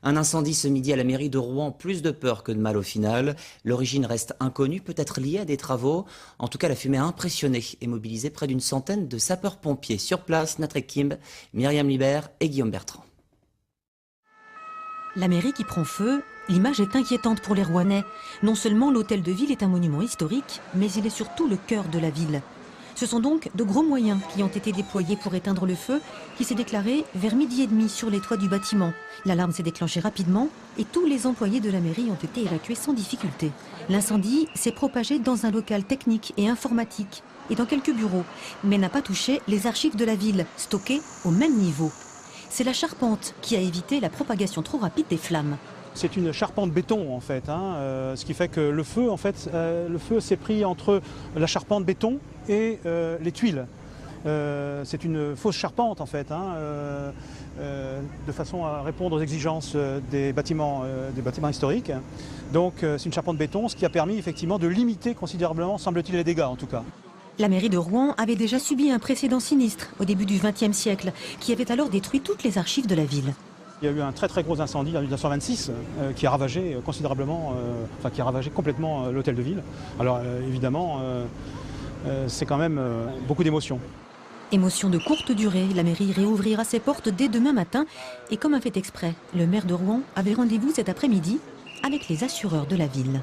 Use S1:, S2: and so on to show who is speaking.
S1: Un incendie ce midi à la mairie de Rouen, plus de peur que de mal au final. L'origine reste inconnue, peut-être liée à des travaux. En tout cas, la fumée a impressionné et mobilisé près d'une centaine de sapeurs-pompiers. Sur place, notre équipe, Myriam Libert et Guillaume Bertrand.
S2: La mairie qui prend feu, l'image est inquiétante pour les Rouennais. Non seulement l'hôtel de ville est un monument historique, mais il est surtout le cœur de la ville. Ce sont donc de gros moyens qui ont été déployés pour éteindre le feu, qui s'est déclaré vers 12h30 sur les toits du bâtiment. L'alarme s'est déclenchée rapidement et tous les employés de la mairie ont été évacués sans difficulté. L'incendie s'est propagé dans un local technique et informatique et dans quelques bureaux, mais n'a pas touché les archives de la ville, stockées au même niveau. C'est la charpente qui a évité la propagation trop rapide des flammes.
S3: C'est une charpente béton en fait, ce qui fait que le feu s'est pris entre la charpente béton et les tuiles. C'est une fausse charpente en fait, de façon à répondre aux exigences des bâtiments historiques. Donc c'est une charpente béton, ce qui a permis effectivement de limiter considérablement, semble-t-il, les dégâts en tout cas.
S2: La mairie de Rouen avait déjà subi un précédent sinistre au début du XXe siècle, qui avait alors détruit toutes les archives de la ville.
S3: Il y a eu un très gros incendie en 1926 qui a ravagé considérablement, qui a ravagé complètement l'hôtel de ville. Alors évidemment, c'est quand même beaucoup d'émotions.
S2: Émotion de courte durée, la mairie réouvrira ses portes dès demain matin. Et comme un fait exprès, le maire de Rouen avait rendez-vous cet après-midi avec les assureurs de la ville.